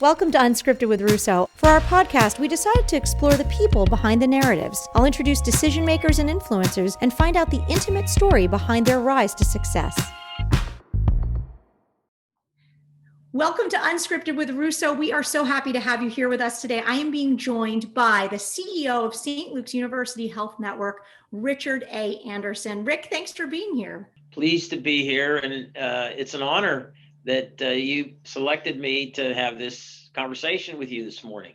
Welcome to Unscripted with Russo. For our podcast, we decided to explore the people behind the narratives. I'll introduce decision makers and influencers and find out the intimate story behind their rise to success. Welcome to Unscripted with Russo. We are so happy to have you here with us today. I am being joined by the CEO of St. Luke's University Health Network, Richard A. Anderson. Rick, thanks for being here. Pleased to be here, and it's an honor that you selected me to have this conversation with you this morning.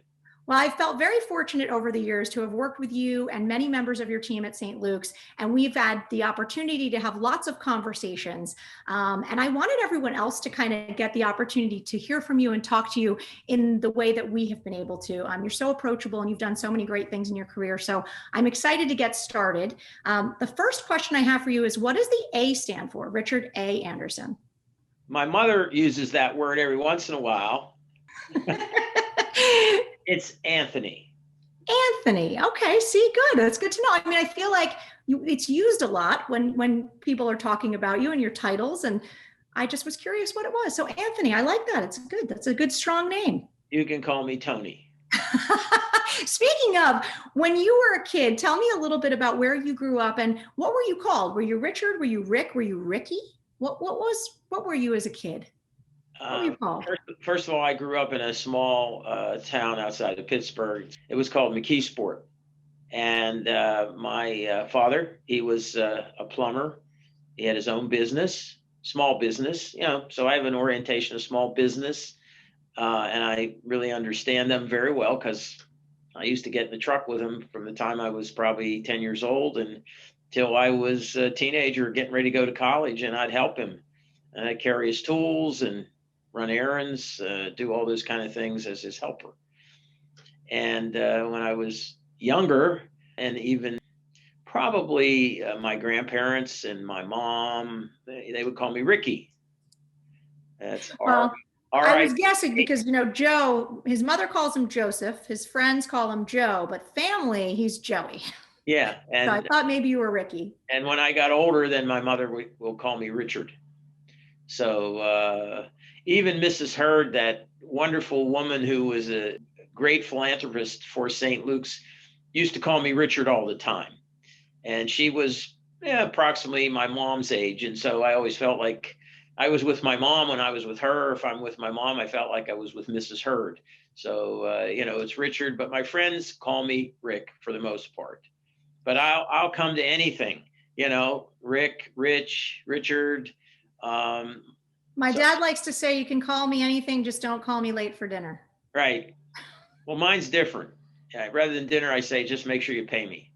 Well, I felt very fortunate over the years to have worked with you and many members of your team at St. Luke's, and we've had the opportunity to have lots of conversations. And I wanted everyone else to kind of get the opportunity to hear from you and talk to you in the way that we have been able to. You're so approachable and you've done so many great things in your career. So I'm excited to get started. The first question I have for you is, what does the A stand for? Richard A. Anderson. My mother uses that word every once in a while. It's Anthony. Anthony. Okay. See, good. That's good to know. I mean, I feel like it's used a lot when people are talking about you and your titles. And I just was curious what it was. So Anthony, I like that. It's good. That's a good, strong name. You can call me Tony. Speaking of, when you were a kid, tell me a little bit about where you grew up and what were you called? Were you Richard? Were you Rick? Were you Ricky? What were you as a kid? What were you called? First of all, I grew up in a small town outside of Pittsburgh. It was called McKeesport. And my father, he was a plumber. He had his own business, small business, so I have an orientation of small business. And I really understand them very well because I used to get in the truck with him from the time I was probably 10 years old until I was a teenager getting ready to go to college, and I'd help him. And I'd carry his tools and run errands, do all those kind of things as his helper. And when I was younger, and even probably my grandparents and my mom, they would call me Ricky. That's I was guessing because, Joe, his mother calls him Joseph, his friends call him Joe, but family, he's Joey. Yeah. And so I thought maybe you were Ricky. And when I got older, then my mother will call me Richard. So even Mrs. Hurd, that wonderful woman who was a great philanthropist for St. Luke's, used to call me Richard all the time. And she was approximately my mom's age. And so I always felt like I was with my mom when I was with her. If I'm with my mom, I felt like I was with Mrs. Hurd. So, it's Richard, but my friends call me Rick for the most part. But I'll come to anything, Rick, Rich, Richard. My dad likes to say, you can call me anything, just don't call me late for dinner. Right. Well, mine's different. Rather than dinner, I say, just make sure you pay me.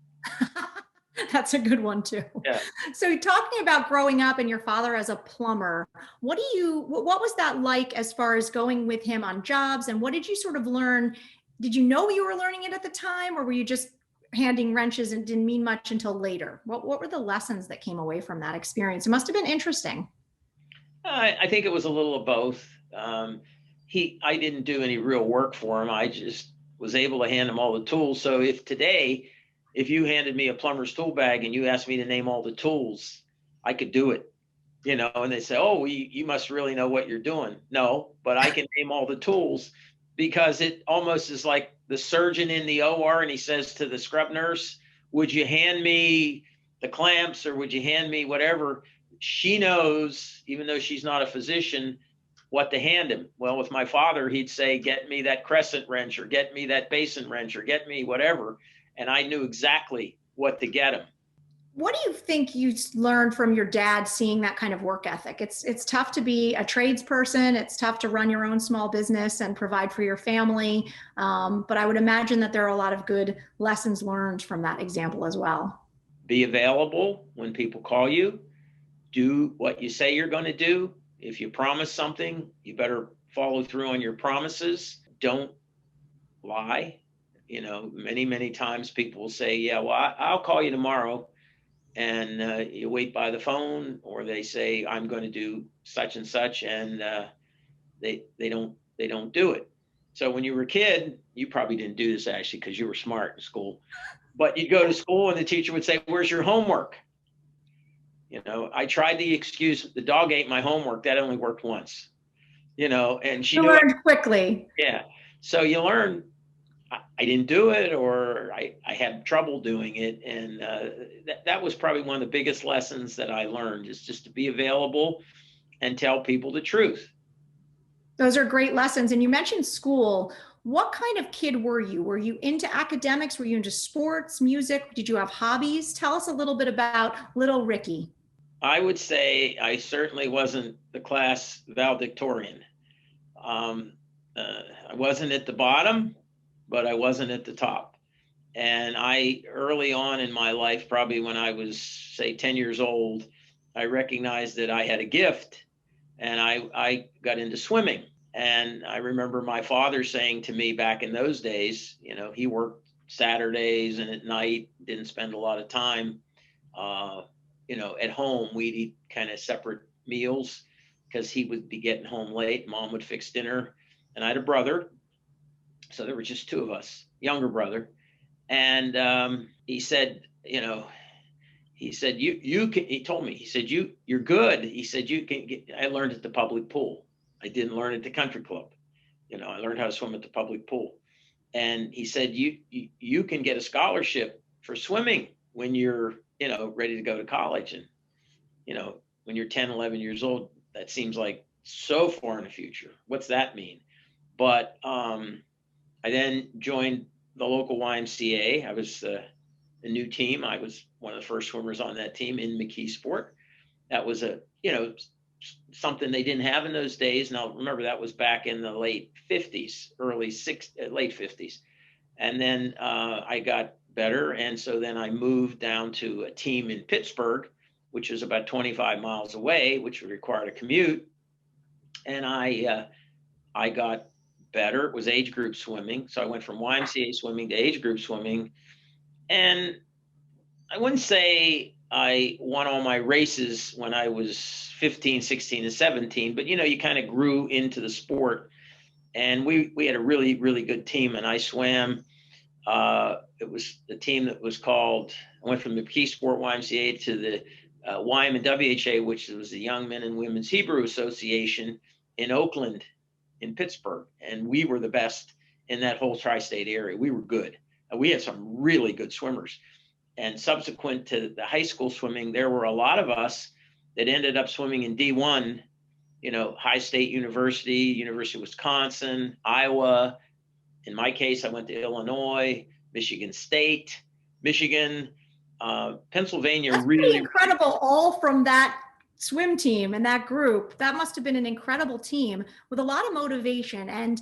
That's a good one too. Yeah. So talking about growing up and your father as a plumber, what was that like as far as going with him on jobs, and what did you sort of learn? Did you know you were learning it at the time, or were you just handing wrenches and didn't mean much until later? What were the lessons that came away from that experience? It must have been interesting. I think it was a little of both. I didn't do any real work for him. I just was able to hand him all the tools. So if you handed me a plumber's tool bag and you asked me to name all the tools, I could do it, and they say, oh, you must really know what you're doing. No, but I can name all the tools, because it almost is like the surgeon in the OR, and he says to the scrub nurse, would you hand me the clamps, or would you hand me whatever? She knows, even though she's not a physician, what to hand him. Well, with my father, he'd say, get me that crescent wrench, or get me that basin wrench, or get me whatever. And I knew exactly what to get him. What do you think you learned from your dad seeing that kind of work ethic? It's tough to be a tradesperson. It's tough to run your own small business and provide for your family. But I would imagine that there are a lot of good lessons learned from that example as well. Be available when people call you. Do what you say you're going to do. If you promise something, you better follow through on your promises. Don't lie. Many, many times people will say, yeah, well, I'll call you tomorrow. And you wait by the phone, or they say, I'm going to do such and such. And they don't do it. So when you were a kid, you probably didn't do this actually because you were smart in school. But you'd go to school and the teacher would say, where's your homework? I tried the excuse, the dog ate my homework. That only worked once. and she You knew learned quickly. yeah. So you learn I didn't do it, or I had trouble doing it. And that was probably one of the biggest lessons that I learned, is just to be available and tell people the truth. Those are great lessons. And you mentioned school. What kind of kid were you? Were you into academics? Were you into sports, music? Did you have hobbies? Tell us a little bit about little Ricky. I would say I certainly wasn't the class valedictorian. Um, I wasn't at the bottom, but I wasn't at the top. And I, early on in my life, probably when I was, say, 10 years old, I recognized that I had a gift, and I got into swimming. And I remember my father saying to me back in those days, he worked Saturdays and at night, didn't spend a lot of time. Uh, at home, we'd eat kind of separate meals because he would be getting home late. Mom would fix dinner. And I had a brother. So there were just two of us, younger brother. And he said, you can, he told me, he said, you're good. He said, you can get, I learned at the public pool. I didn't learn at the country club. I learned how to swim at the public pool. And he said, you can get a scholarship for swimming when you're, ready to go to college. And, when you're 10, 11 years old, that seems like so far in the future. What's that mean? But I then joined the local YMCA. I was a new team. I was one of the first swimmers on that team in McKeesport. That was something they didn't have in those days. Now, remember, that was back in the late 50s, late 50s. And then I got better. And so then I moved down to a team in Pittsburgh, which is about 25 miles away, which required a commute. And I got better. It was age group swimming. So I went from YMCA swimming to age group swimming. And I wouldn't say I won all my races when I was 15, 16, and 17, but you kind of grew into the sport. And we had a really, really good team. And I swam. It was the team that was called, I went from the McKeesport YMCA to the YM and WHA, which was the Young Men and Women's Hebrew Association in Oakland, in Pittsburgh. And we were the best in that whole tri-state area. We were good. We had some really good swimmers. And subsequent to the high school swimming, there were a lot of us that ended up swimming in D1, High State University, University of Wisconsin, Iowa. In my case, I went to Illinois, Michigan State, Michigan, Pennsylvania. That's pretty incredible, all from that swim team and that group. That must have been an incredible team with a lot of motivation. And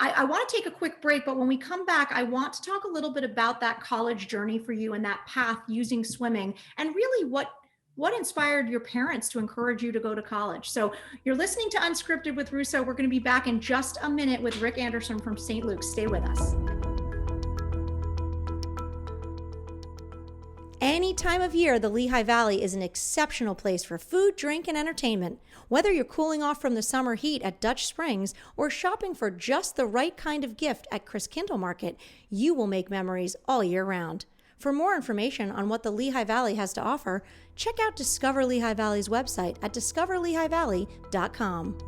I want to take a quick break, but when we come back, I want to talk a little bit about that college journey for you and that path using swimming, and really what inspired your parents to encourage you to go to college. So you're listening to Unscripted with Russo. We're going to be back in just a minute with Rick Anderson from St. Luke's. Stay with us. Any time of year, the Lehigh Valley is an exceptional place for food, drink, and entertainment. Whether you're cooling off from the summer heat at Dutch Springs or shopping for just the right kind of gift at Chriskindl Market, you will make memories all year round. For more information on what the Lehigh Valley has to offer, check out Discover Lehigh Valley's website at discoverlehighvalley.com.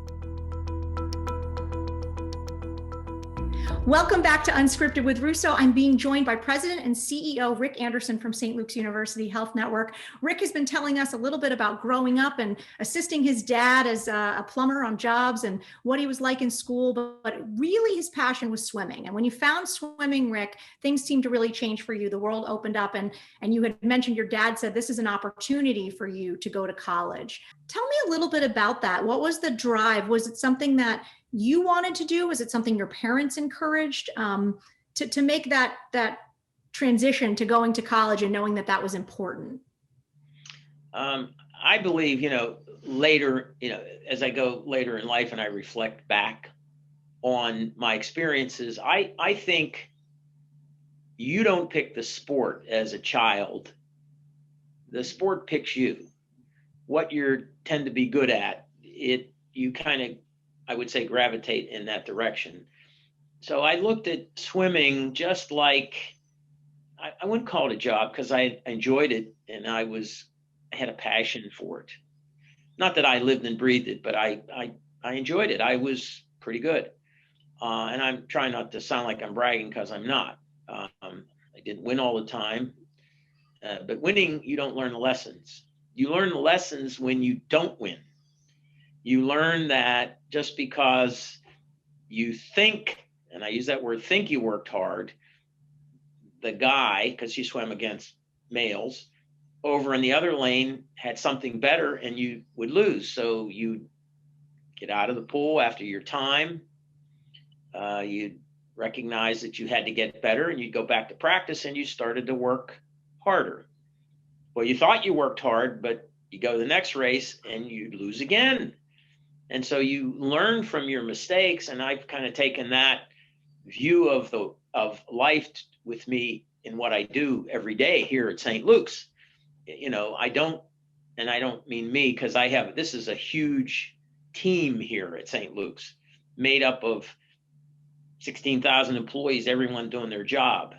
Welcome back to Unscripted with Russo. I'm being joined by President and CEO Rick Anderson from St. Luke's University Health Network. Rick has been telling us a little bit about growing up and assisting his dad as a plumber on jobs and what he was like in school, but really his passion was swimming. And when you found swimming, Rick, things seemed to really change for you. The world opened up, and you had mentioned your dad said this is an opportunity for you to go to college. Tell me a little bit about that. What was the drive? Was it something that you wanted to do? Was it something your parents encouraged to make that transition to going to college and knowing that that was important? I believe, later, as I go later in life and I reflect back on my experiences, I think you don't pick the sport as a child. The sport picks you. What you tend to be good at, you kind of, I would say, gravitate in that direction. So I looked at swimming just like, I wouldn't call it a job because I enjoyed it and I had a passion for it. Not that I lived and breathed it, but I I enjoyed it. I was pretty good. And I'm trying not to sound like I'm bragging because I'm not. I didn't win all the time, but winning, you don't learn the lessons. You learn the lessons when you don't win. You learn that just because you think, and I use that word think, you worked hard, the guy, because you swam against males, over in the other lane had something better and you would lose. So you get out of the pool after your time. You'd recognize that you had to get better and you'd go back to practice and you started to work harder. Well, you thought you worked hard, but you go to the next race and you lose again. And so you learn from your mistakes. And I've kind of taken that view of life with me in what I do every day here at St. Luke's. I don't mean me, because this is a huge team here at St. Luke's, made up of 16,000 employees, everyone doing their job.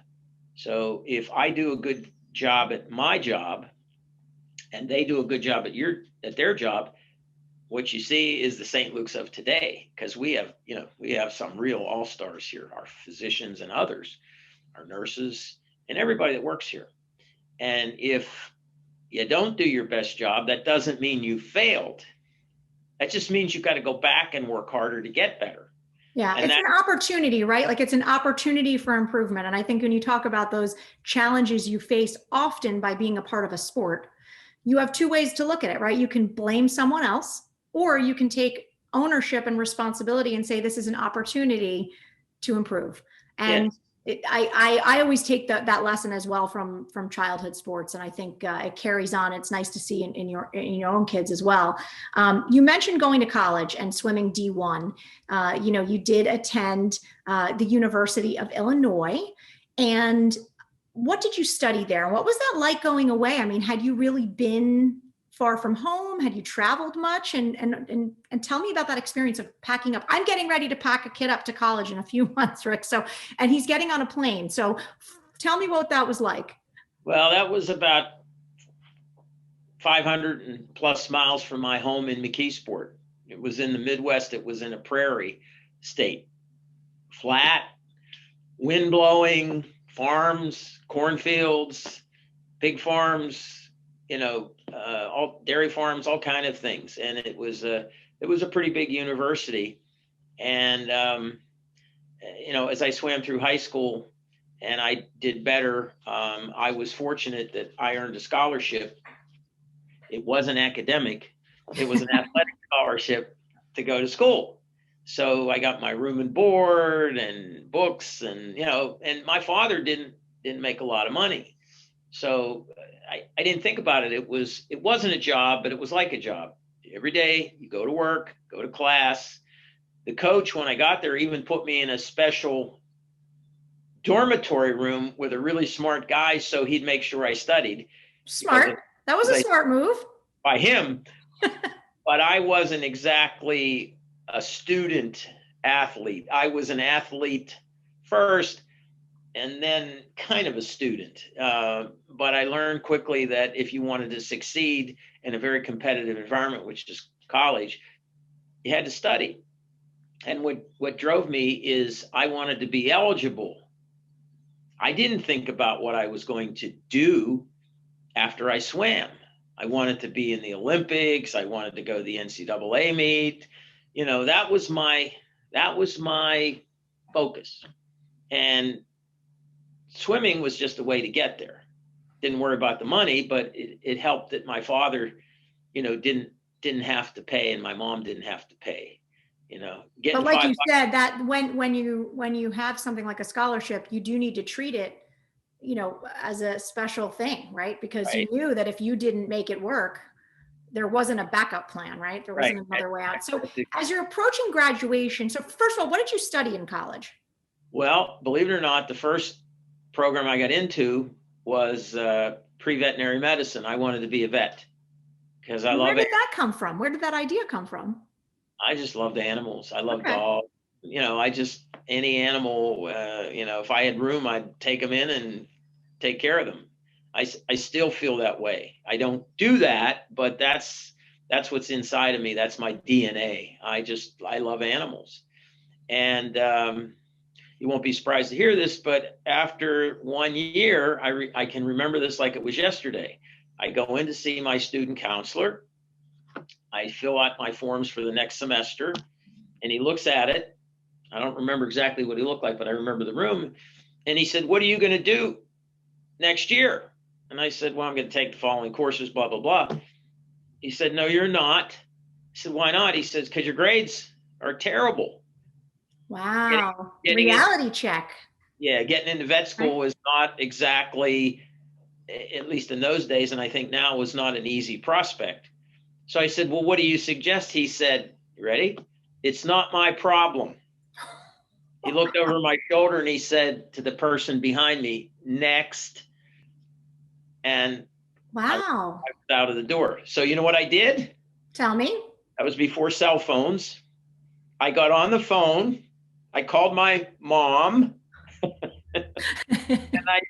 So if I do a good job at my job and they do a good job at their job, what you see is the St. Luke's of today, because we have some real all-stars here, our physicians and others, our nurses, and everybody that works here. And if you don't do your best job, that doesn't mean you failed. That just means you've got to go back and work harder to get better. Yeah, it's an opportunity, right? Like it's an opportunity for improvement. And I think when you talk about those challenges you face often by being a part of a sport, you have two ways to look at it, right? You can blame someone else, or you can take ownership and responsibility and say, this is an opportunity to improve. And I always take that lesson as well from childhood sports, and I think it carries on. It's nice to see in your own kids as well. You mentioned going to college and swimming D1. You did attend the University of Illinois, and what did you study there? What was that like going away? I mean, had you really been far from home? Had you traveled much? And tell me about that experience of packing up. I'm getting ready to pack a kid up to college in a few months, Rick. And he's getting on a plane. So tell me what that was like. Well, that was about 500 and plus miles from my home in McKeesport. It was in the Midwest. It was in a prairie state, flat, wind blowing, farms, cornfields, pig farms, all dairy farms, all kind of things. And it was a pretty big university. And, as I swam through high school and I did better, I was fortunate that I earned a scholarship. It wasn't academic. It was an athletic scholarship to go to school. So I got my room and board and books and my father didn't make a lot of money. So I didn't think about it. It wasn't a job, but it was like a job. Every day you go to work, go to class. The coach, when I got there, even put me in a special dormitory room with a really smart guy, so he'd make sure I studied. Smart. That was a smart move. By him. But I wasn't exactly a student athlete. I was an athlete first and then kind of a student. But I learned quickly that if you wanted to succeed in a very competitive environment, which is college, you had to study. And what drove me is I wanted to be eligible. I didn't think about what I was going to do after I swam. I wanted to be in the Olympics. I wanted to go to the NCAA meet. That was my focus. And swimming was just a way to get there. Didn't worry about the money, but it helped that my father, didn't have to pay and my mom didn't have to pay. But like you said, that when you have something like a scholarship, you do need to treat it, as a special thing, right? Because you knew that if you didn't make it work, there wasn't a backup plan, right? There wasn't another way out. So as you're approaching graduation, so first of all, what did you study in college? Well, believe it or not, the first program I got into was pre-veterinary medicine. I wanted to be a vet because I love it. Where did that come from? Where did that idea come from? I just loved animals. I love dogs. Any animal, if I had room, I'd take them in and take care of them. I still feel that way. I don't do that, but that's That's what's inside of me. That's my DNA. I love animals. And you won't be surprised to hear this, but after 1 year, I can remember this like it was yesterday. I go in to see my student counselor. I fill out my forms for the next semester, and he looks at it. I don't remember exactly what he looked like, but I remember the room. And he said, "What are you going to do next year?" And I said, "Well, I'm going to take the following courses, blah, blah, blah." He said, "No, you're not." I said, "Why not?" He says, "Because your grades are terrible." Wow. Getting Reality check. Yeah, getting into vet school was not exactly, at least in those days, and I think now, was not an easy prospect. So I said, "Well, what do you suggest?" He said, "You ready? It's not my problem." He looked over my shoulder and he said to the person behind me, "Next." And I Wow. was out of the door. So you know what I did? Tell me. That was before cell phones. I got on the phone. I called my mom. And I,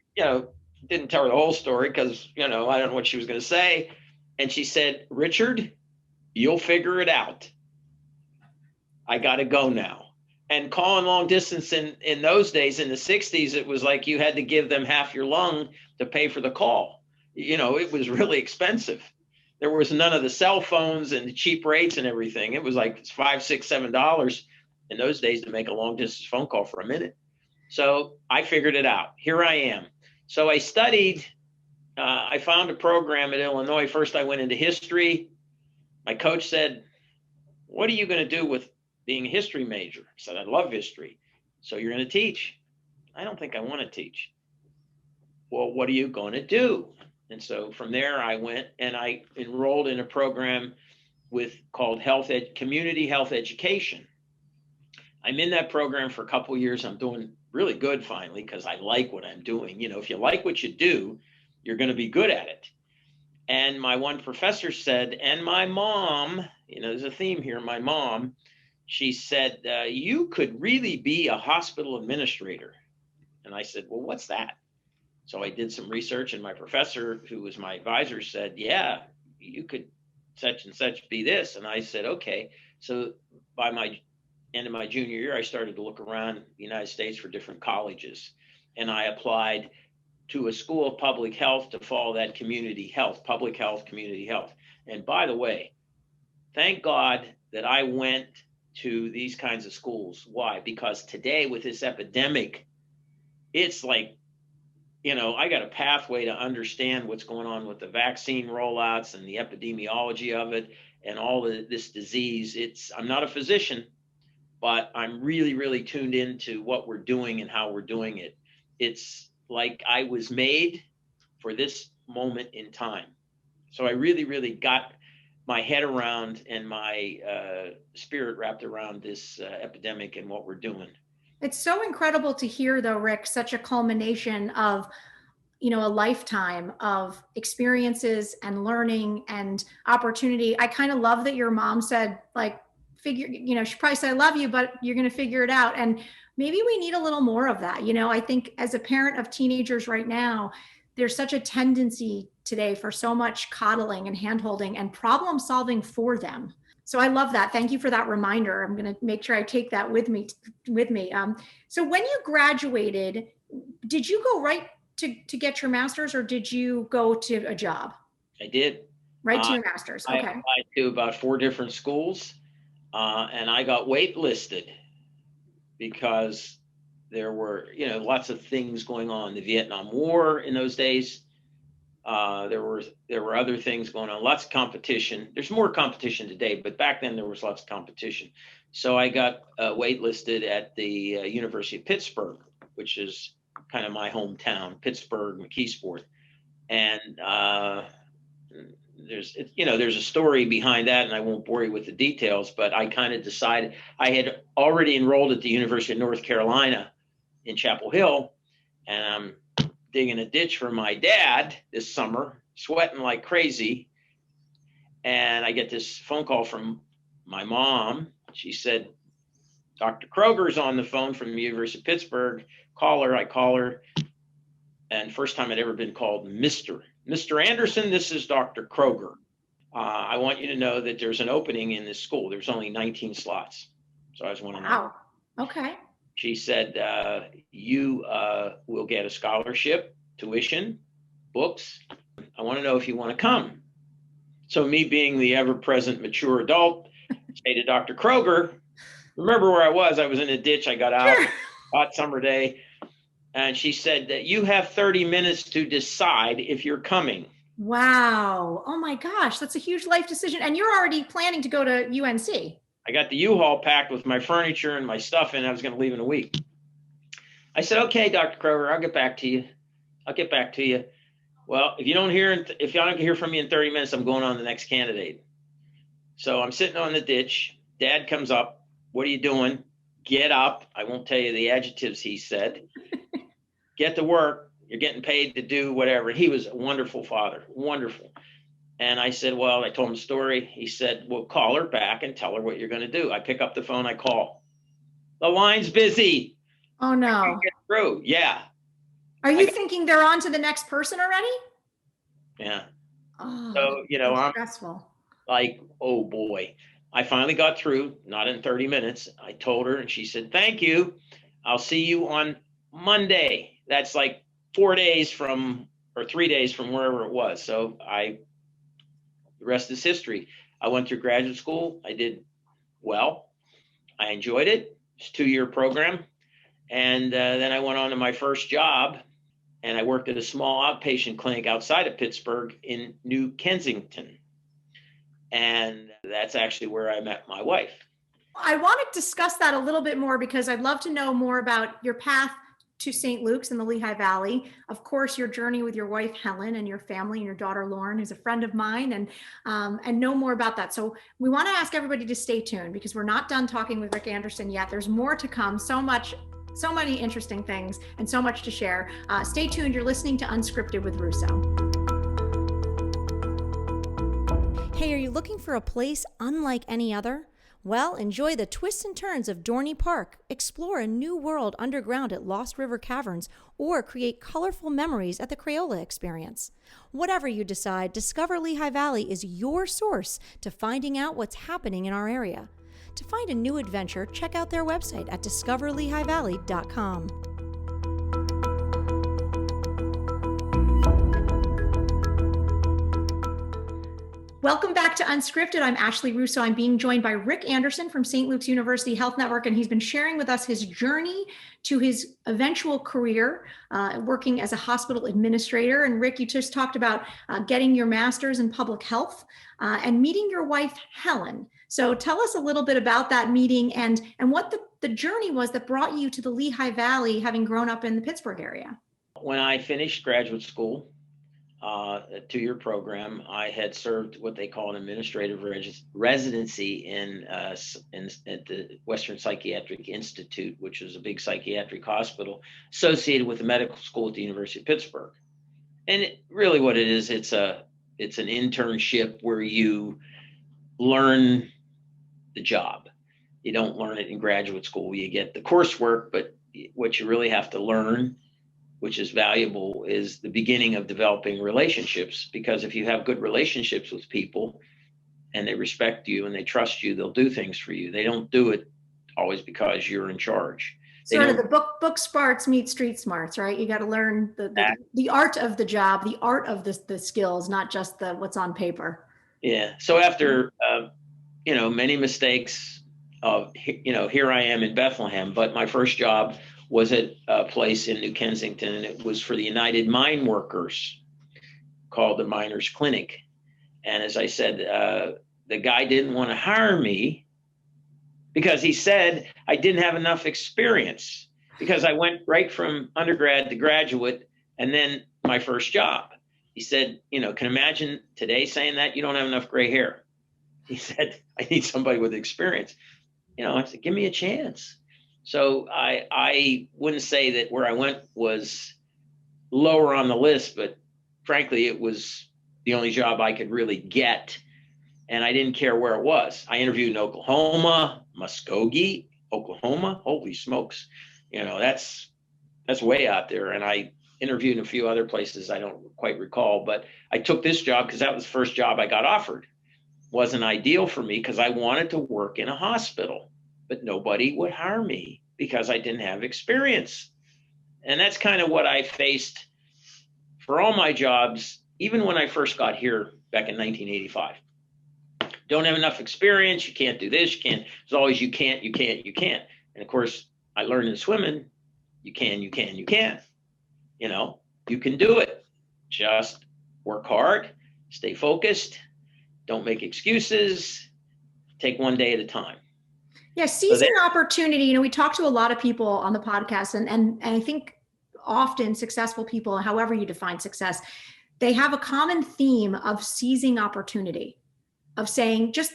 didn't tell her the whole story because, I don't know what she was going to say. And she said, "Richard, you'll figure it out. I got to go now." And calling long distance in those days, in the 60s, it was like you had to give them half your lung to pay for the call. It was really expensive. There was none of the cell phones and the cheap rates and everything. It was like $5, $6, $7 in those days to make a long distance phone call for a minute. So I figured it out. Here I am. So I studied. I found a program at Illinois. First, I went into history. My coach said, "What are you going to do with being a history major?" I said, "I love history." "So you're going to teach?" "I don't think I want to teach." "Well, what are you going to do?" And so from there, I went and I enrolled in a program called Community Health Education. I'm in that program for a couple of years. I'm doing really good finally because I like what I'm doing. If you like what you do, you're going to be good at it. And my one professor said, and my mom, there's a theme here. My mom, she said, "You could really be a hospital administrator." And I said, "Well, what's that?" So I did some research, and my professor, who was my advisor, said, "Yeah, you could such and such be this." And I said, "Okay." So by my end of my junior year, I started to look around the United States for different colleges. And I applied to a school of public health to follow that community health, public health, community health. And by the way, thank God that I went to these kinds of schools. Why? Because today with this epidemic, it's like, I got a pathway to understand what's going on with the vaccine rollouts and the epidemiology of it and all of this disease. I'm not a physician, but I'm really, really tuned into what we're doing and how we're doing it. It's like I was made for this moment in time. So I really, really got my head around and my spirit wrapped around this epidemic and what we're doing. It's so incredible to hear, though, Rick, such a culmination of, a lifetime of experiences and learning and opportunity. I kind of love that your mom said, like, she probably said, "I love you, but you're going to figure it out." And maybe we need a little more of that. I think as a parent of teenagers right now, there's such a tendency today for so much coddling and handholding and problem solving for them. So I love that. Thank you for that reminder. I'm going to make sure I take that with me. So when you graduated, did you go right to get your master's, or did you go to a job? I did. Right to your master's. Okay. I applied to about 4 different schools, and I got waitlisted because there were, lots of things going on. The Vietnam War in those days. There were other things going on, lots of competition. There's more competition today, but back then there was lots of competition. So I got waitlisted at the University of Pittsburgh, which is kind of my hometown, Pittsburgh, McKeesport. And there's a story behind that, and I won't bore you with the details, but I kind of decided. I had already enrolled at the University of North Carolina in Chapel Hill, and I'm digging a ditch for my dad this summer, sweating like crazy. And I get this phone call from my mom. She said, "Dr. Kroger's on the phone from the University of Pittsburgh. Call her." I call her. And first time I'd ever been called Mr. Anderson, this is Dr. Kroger. I want you to know that there's an opening in this school. There's only 19 slots. So I was one of them. Wow. Okay. She said, you will get a scholarship, tuition, books. I want to know if you want to come. So me being the ever-present mature adult, say to Dr. Kroger, remember where I was? I was in a ditch. I got out, hot summer day. And she said that you have 30 minutes to decide if you're coming. Wow. Oh my gosh. That's a huge life decision. And you're already planning to go to UNC. I got the U-Haul packed with my furniture and my stuff, and I was going to leave in a week. I said, okay, Dr. Kroger, I'll get back to you. Well, if I don't hear from you in 30 minutes, I'm going on to the next candidate. So I'm sitting on the ditch. Dad comes up. What are you doing? Get up. I won't tell you the adjectives he said. Get to work. You're getting paid to do whatever. He was a wonderful father, wonderful. And I said, well, I told him the story. He said, well, call her back and tell her what you're going to do. I pick up the phone. I call. The line's busy. Oh, no. Get through. Yeah. Are you thinking they're on to the next person already? Yeah. Oh, so, I'm stressful. Like, oh, boy. I finally got through, not in 30 minutes. I told her, and she said, thank you. I'll see you on Monday. That's like 3 days from wherever it was. So the rest is history. I went through graduate school. I did well. I enjoyed it. It's a 2-year program. And then I went on to my first job, and I worked at a small outpatient clinic outside of Pittsburgh in New Kensington. And that's actually where I met my wife. I want to discuss that a little bit more because I'd love to know more about your path to St. Luke's in the Lehigh Valley. Of course, your journey with your wife, Helen, and your family and your daughter, Lauren, who's a friend of mine, and know more about that. So we want to ask everybody to stay tuned because we're not done talking with Rick Anderson yet. There's more to come. So many interesting things and so much to share. Stay tuned. You're listening to Unscripted with Russo. Hey, are you looking for a place unlike any other? Well, enjoy the twists and turns of Dorney Park, explore a new world underground at Lost River Caverns, or create colorful memories at the Crayola Experience. Whatever you decide, Discover Lehigh Valley is your source to finding out what's happening in our area. To find a new adventure, check out their website at discoverlehighvalley.com. Welcome back to Unscripted. I'm Ashley Russo. I'm being joined by Rick Anderson from St. Luke's University Health Network, and he's been sharing with us his journey to his eventual career working as a hospital administrator. And Rick, you just talked about getting your master's in public health and meeting your wife, Helen. So tell us a little bit about that meeting and what the journey was that brought you to the Lehigh Valley, having grown up in the Pittsburgh area. When I finished graduate school, a 2-year program, I had served what they call an administrative residency at the Western Psychiatric Institute, which is a big psychiatric hospital associated with the medical school at the University of Pittsburgh. And really what it is, it's an internship where you learn the job. You don't learn it in graduate school. You get the coursework, but what you really have to learn, which is valuable, is the beginning of developing relationships. Because if you have good relationships with people and they respect you and they trust you, they'll do things for you. They don't do it always because you're in charge. Sort of the book smarts meet street smarts, right? You got to learn the art of the job, the art of the skills, not just what's on paper. Yeah. So after, many mistakes here I am in Bethlehem, but my first job was at a place in New Kensington, and it was for the United Mine Workers called the Miners Clinic. And as I said, the guy didn't want to hire me because he said I didn't have enough experience, because I went right from undergrad to graduate and then my first job. He said, can imagine today saying that you don't have enough gray hair. He said, I need somebody with experience. I said, give me a chance. So I wouldn't say that where I went was lower on the list, but frankly, it was the only job I could really get. And I didn't care where it was. I interviewed in Oklahoma, Muskogee, Oklahoma. Holy smokes. That's way out there. And I interviewed in a few other places I don't quite recall, but I took this job because that was the first job I got offered. wasn't ideal for me because I wanted to work in a hospital, but nobody would hire me because I didn't have experience. And that's kind of what I faced for all my jobs, even when I first got here back in 1985. Don't have enough experience. You can't do this. You can't. It's always you can't, you can't, you can't. And of course, I learned in swimming, you can, you can, you can. You know, you can do it. Just work hard, stay focused, don't make excuses, take one day at a time. Yeah, seizing opportunity. You know, we talk to a lot of people on the podcast, and I think often successful people, however you define success, they have a common theme of seizing opportunity, of saying, just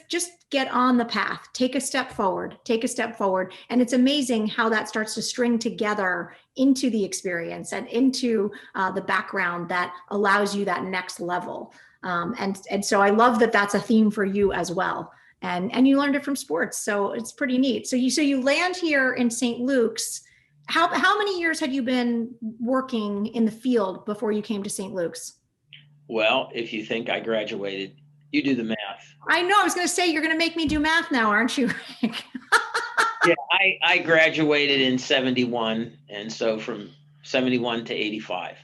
get on the path, take a step forward, take a step forward. And it's amazing how that starts to string together into the experience and into the background that allows you that next level. And so I love that that's a theme for you as well. And you learned it from sports. So it's pretty neat. So you land here in St. Luke's. How many years had you been working in the field before you came to St. Luke's? Well, if you think I graduated, you do the math. I know. I was going to say, you're going to make me do math now, aren't you? Yeah, I graduated in 71. And so from 71 to 85.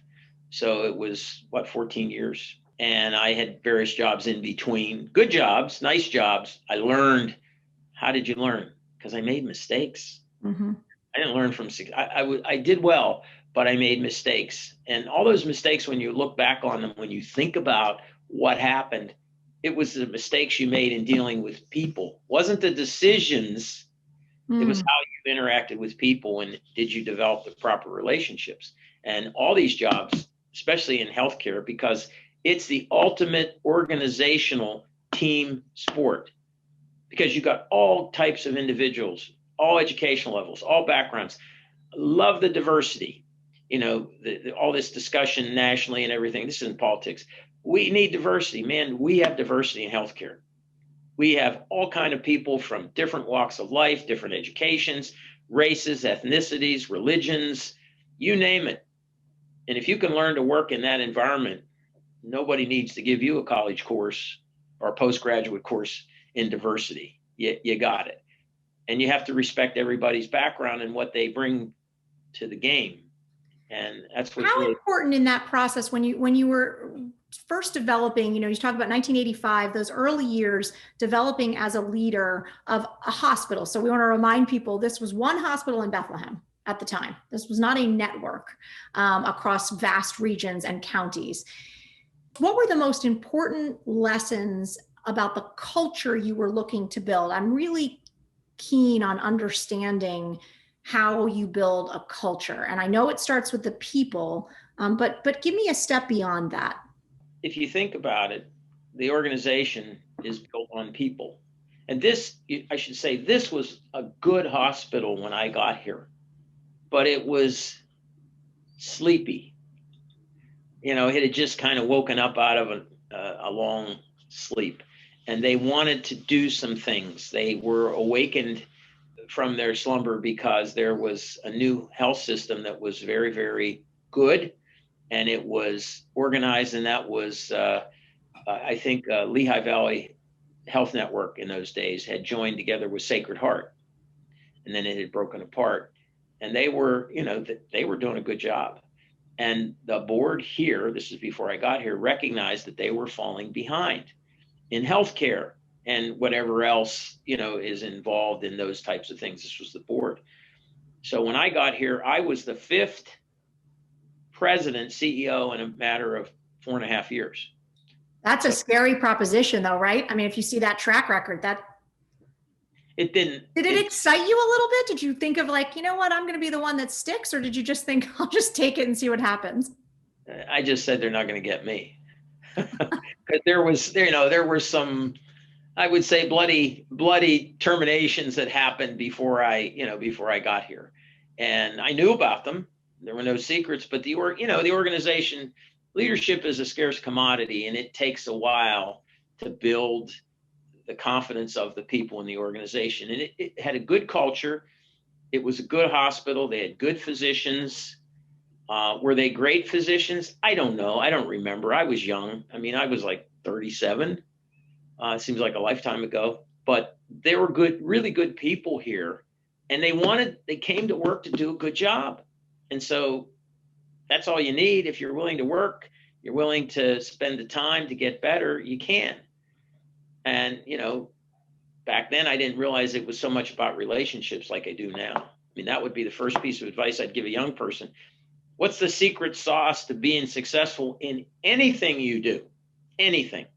So it was, 14 years. And I had various jobs in between. Good jobs, nice jobs. I learned. How did you learn? Because I made mistakes. Mm-hmm. I didn't learn from, I did well, but I made mistakes. And all those mistakes, when you look back on them, when you think about what happened, it was the mistakes you made in dealing with people. Wasn't the decisions, It was how you interacted with people and did you develop the proper relationships. And all these jobs, especially in healthcare, because it's the ultimate organizational team sport, because you got all types of individuals, all educational levels, all backgrounds. Love the diversity. You know, all this discussion nationally and everything. This isn't politics. We need diversity, man. We have diversity in healthcare. We have all kinds of people from different walks of life, different educations, races, ethnicities, religions, you name it. And if you can learn to work in that environment, nobody needs to give you a college course or a postgraduate course in diversity. You got it. And you have to respect everybody's background and what they bring to the game. And that's what's really important in that process when you were first developing. You know, you talk about 1985, those early years developing as a leader of a hospital. So we want to remind people this was one hospital in Bethlehem at the time. This was not a network across vast regions and counties. What were the most important lessons about the culture you were looking to build? I'm really keen on understanding how you build a culture. And I know it starts with the people, but give me a step beyond that. If you think about it, the organization is built on people. And this, I should say, this was a good hospital when I got here, but it was sleepy. You know, it had just kind of woken up out of a long sleep, and they wanted to do some things. They were awakened from their slumber because there was a new health system that was very, very good, and it was organized, and that was, I think, Lehigh Valley Health Network in those days had joined together with Sacred Heart, and then it had broken apart, and they were, you know, they were doing a good job. And the board here, this is before I got here, recognized that they were falling behind in healthcare and whatever else, you know, is involved in those types of things. This was the board. So when I got here, I was the 5th president, CEO in a matter of 4.5 years. That's a scary proposition though, right? I mean, if you see that track record, it didn't. Did it excite you a little bit? Did you think of like, you know what, I'm going to be the one that sticks? Or did you just think, I'll just take it and see what happens? I just said, they're not going to get me. Because there were some, I would say, bloody terminations that happened before I got here. And I knew about them. There were no secrets, but the organization leadership is a scarce commodity, and it takes a while to build the confidence of the people in the organization. And it had a good culture. It was a good hospital. They had good physicians. Were they great physicians? I don't know. I don't remember. I was young. I mean, I was like 37. It seems like a lifetime ago, but they were good, really good people here, and they came to work to do a good job. And so that's all you need. If you're willing to work, you're willing to spend the time to get better, you can. And, back then I didn't realize it was so much about relationships like I do now. I mean, that would be the first piece of advice I'd give a young person. What's the secret sauce to being successful in anything you do? Anything.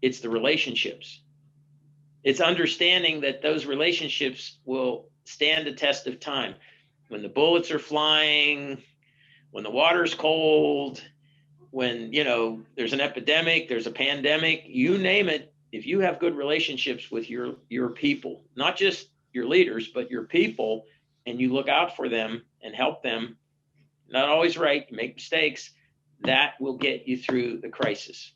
It's the relationships. It's understanding that those relationships will stand the test of time. When the bullets are flying, when the water's cold, when, there's an epidemic, there's a pandemic, you name it, if you have good relationships with your people, not just your leaders, but your people, and you look out for them and help them, not always right, you make mistakes, that will get you through the crisis.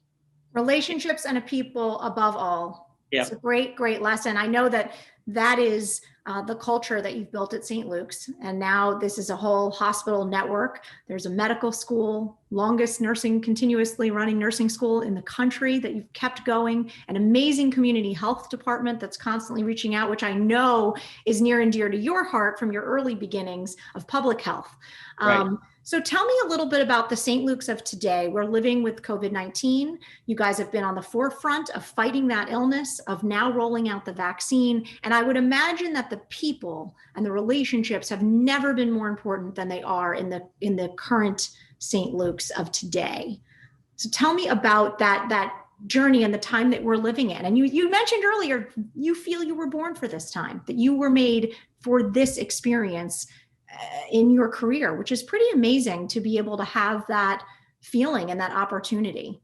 Relationships and a people above all. Yep. It's a great, great lesson. I know that is the culture that you've built at St. Luke's. And now this is a whole hospital network. There's a medical school, longest continuously running nursing school in the country that you've kept going, an amazing community health department that's constantly reaching out, which I know is near and dear to your heart from your early beginnings of public health. Right. So tell me a little bit about the St. Luke's of today. We're living with COVID-19. You guys have been on the forefront of fighting that illness, of now rolling out the vaccine. And I would imagine that the people and the relationships have never been more important than they are in the current St. Luke's of today. So tell me about that journey and the time that we're living in. And you mentioned earlier, you feel you were born for this time, that you were made for this experience in your career, which is pretty amazing to be able to have that feeling and that opportunity.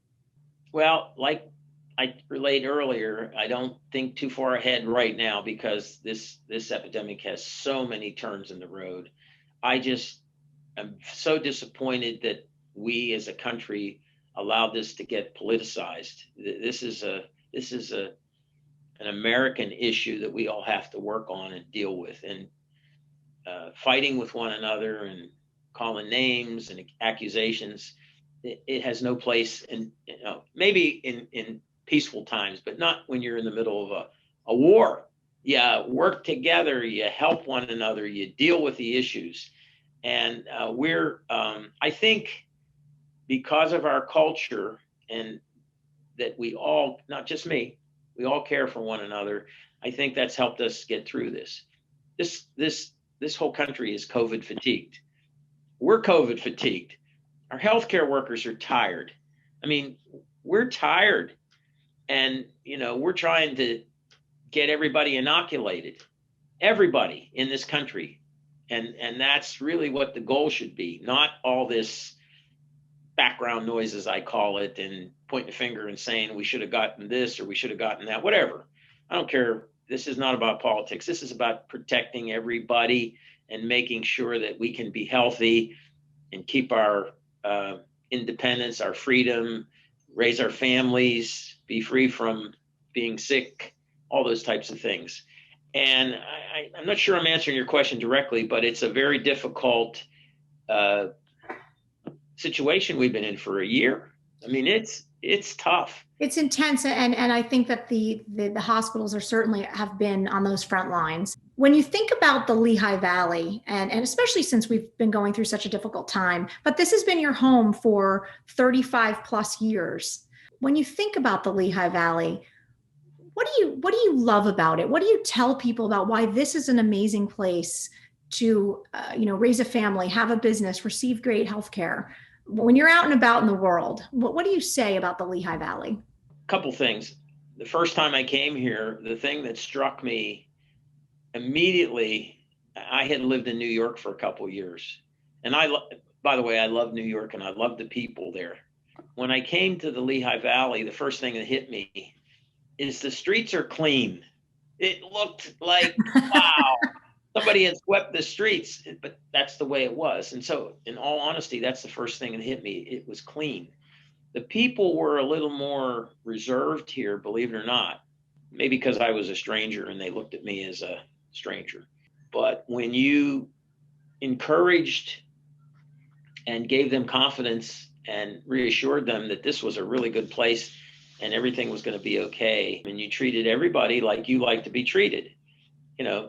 Well, like I relayed earlier, I don't think too far ahead right now because this epidemic has so many turns in the road. I just am so disappointed that we as a country allowed this to get politicized. This is an American issue that we all have to work on and deal with. And fighting with one another and calling names and accusations, it has no place in, maybe in peaceful times, but not when you're in the middle of a war. You work together, you help one another, you deal with the issues. And I think because of our culture and that we all, not just me, we all care for one another, I think that's helped us get through this. This whole country is COVID fatigued. We're COVID fatigued. Our healthcare workers are tired. I mean, we're tired, and we're trying to get everybody inoculated, everybody in this country, and that's really what the goal should be. Not all this background noise, as I call it, and pointing a finger and saying we should have gotten this or we should have gotten that. Whatever. I don't care. This is not about politics. This is about protecting everybody and making sure that we can be healthy and keep our independence, our freedom, raise our families, be free from being sick, all those types of things. And I'm not sure I'm answering your question directly, but it's a very difficult situation we've been in for a year. I mean, it's tough. It's intense, and I think that the hospitals are certainly have been on those front lines. When you think about the Lehigh Valley, and especially since we've been going through such a difficult time, but this has been your home for 35 plus years. When you think about the Lehigh Valley, what do you love about it? What do you tell people about why this is an amazing place to raise a family, have a business, receive great health care? When you're out and about in the world, what do you say about the Lehigh Valley? Couple things. The first time I came here, the thing that struck me immediately, I had lived in New York for a couple of years. And by the way, I love New York and I love the people there. When I came to the Lehigh Valley, the first thing that hit me is the streets are clean. It looked like, wow, somebody had swept the streets, but that's the way it was. And so in all honesty, that's the first thing that hit me. It was clean. The people were a little more reserved here, believe it or not, maybe because I was a stranger and they looked at me as a stranger. But when you encouraged and gave them confidence and reassured them that this was a really good place and everything was going to be okay. And you treated everybody like you like to be treated.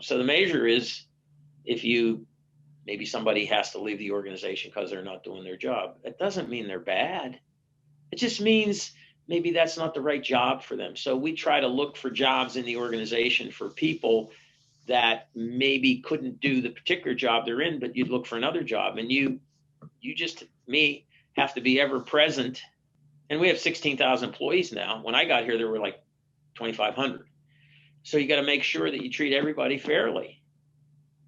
So the measure is, if maybe somebody has to leave the organization because they're not doing their job. That doesn't mean they're bad. It just means maybe that's not the right job for them. So we try to look for jobs in the organization for people that maybe couldn't do the particular job they're in, but you'd look for another job. And you just, me, have to be ever present. And we have 16,000 employees now. When I got here, there were like 2,500. So you got to make sure that you treat everybody fairly.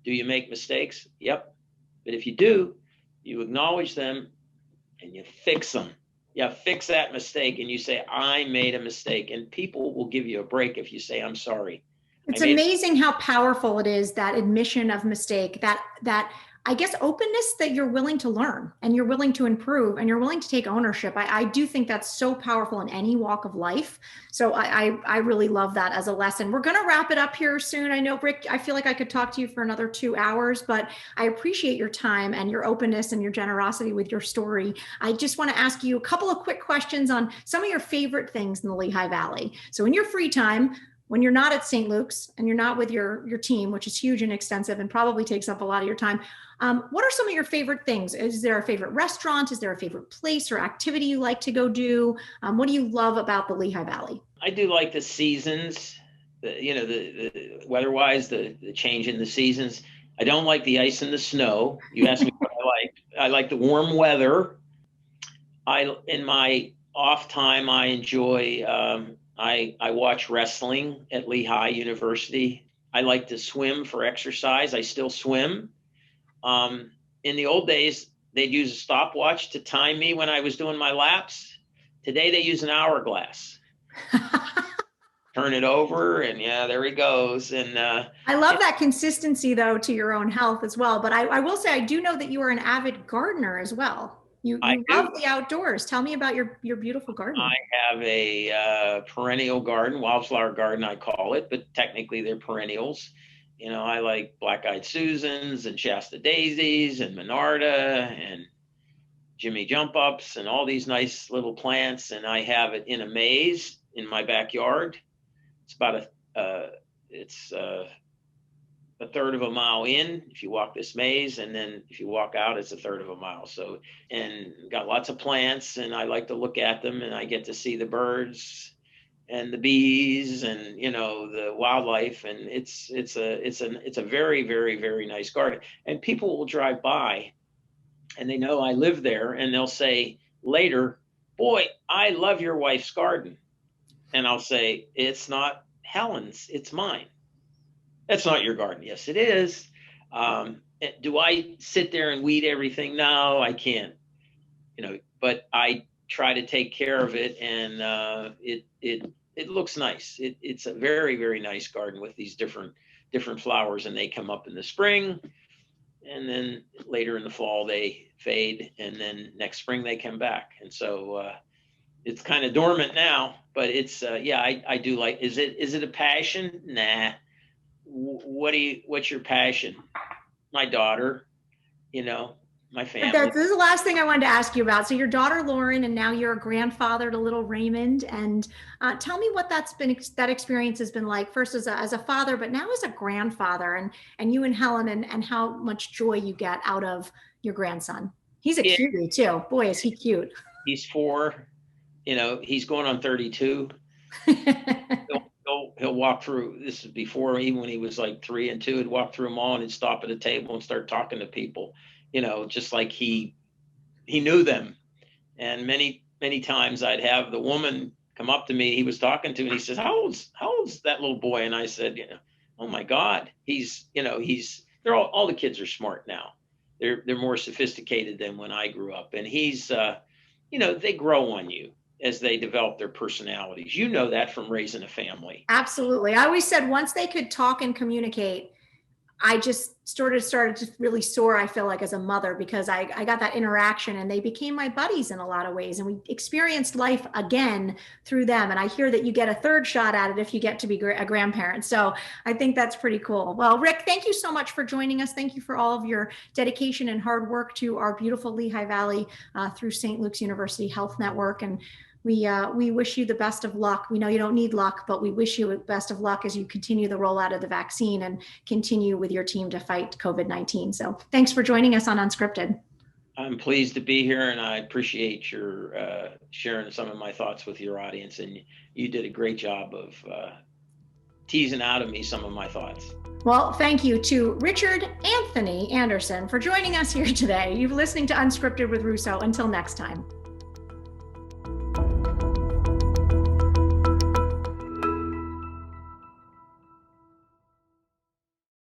Do you make mistakes? Yep. But if you do, you acknowledge them and you fix them. Yeah, fix that mistake and you say, I made a mistake. And people will give you a break if you say, I'm sorry. It's amazing how powerful it is, that admission of mistake, that I guess openness that you're willing to learn and you're willing to improve and you're willing to take ownership. I do think that's so powerful in any walk of life. So I really love that as a lesson. We're going to wrap it up here soon. I know, Rick, I feel like I could talk to you for another 2 hours, but I appreciate your time and your openness and your generosity with your story. I just want to ask you a couple of quick questions on some of your favorite things in the Lehigh Valley. So in your free time, when you're not at St. Luke's and you're not with your team, which is huge and extensive and probably takes up a lot of your time, what are some of your favorite things? Is there a favorite restaurant? Is there a favorite place or activity you like to go do? What do you love about the Lehigh Valley? I do like the seasons, the weather-wise, the change in the seasons. I don't like the ice and the snow. You asked me what I like. I like the warm weather. In my off time, I enjoy, I watch wrestling at Lehigh University. I like to swim for exercise. I still swim. In the old days, they'd use a stopwatch to time me when I was doing my laps. Today, they use an hourglass. Turn it over, and yeah, there he goes. And I love that consistency, though, to your own health as well. But I will say, I do know that you are an avid gardener as well. You love the outdoors. Tell me about your beautiful garden. I have a perennial garden, wildflower garden, I call it, but technically they're perennials. I like black-eyed Susans and Shasta daisies and Monarda and Jimmy jump ups and all these nice little plants. And I have it in a maze in my backyard. It's about a third of a mile in if you walk this maze, and then if you walk out, it's a third of a mile. So, and got lots of plants, and I like to look at them, and I get to see the birds and the bees and the wildlife, and it's a very, very, very nice garden. And people will drive by and they know I live there, and they'll say later, boy, I love your wife's garden. And I'll say, it's not Helen's, it's mine. That's not your garden. Yes, it is. Do I sit there and weed everything? No, I can't. But I try to take care of it, and it looks nice. It's a very, very nice garden with these different flowers, and they come up in the spring, and then later in the fall they fade, and then next spring they come back. And so it's kind of dormant now, but it's I do like. Is it a passion? Nah. What's your passion? My daughter, my family. This is the last thing I wanted to ask you about. So your daughter, Lauren, and now you're a grandfather to little Raymond. And tell me what that experience has been like, first as a father, but now as a grandfather, and you and Helen, and how much joy you get out of your grandson. He's a cutie too. Boy, is he cute. He's 4, he's going on 32. He'll walk through, this is before, even when he was like 3 and 2, he'd walk through them all and he'd stop at a table and start talking to people, just like he knew them. And many, many times I'd have the woman come up to me he was talking to, and he says, how old's that little boy? And I said, oh my God, they're all the kids are smart now. They're more sophisticated than when I grew up. And he's, they grow on you as they develop their personalities. You know that from raising a family. Absolutely. I always said once they could talk and communicate, I just started to really soar, I feel like, as a mother, because I got that interaction, and they became my buddies in a lot of ways. And we experienced life again through them. And I hear that you get a third shot at it if you get to be a grandparent. So I think that's pretty cool. Well, Rick, thank you so much for joining us. Thank you for all of your dedication and hard work to our beautiful Lehigh Valley through St. Luke's University Health Network. And we wish you the best of luck. We know you don't need luck, but we wish you the best of luck as you continue the rollout of the vaccine and continue with your team to fight COVID-19. So thanks for joining us on Unscripted. I'm pleased to be here, and I appreciate your sharing some of my thoughts with your audience. And you did a great job of teasing out of me some of my thoughts. Well, thank you to Richard Anthony Anderson for joining us here today. You've listening to Unscripted with Russo. Until next time.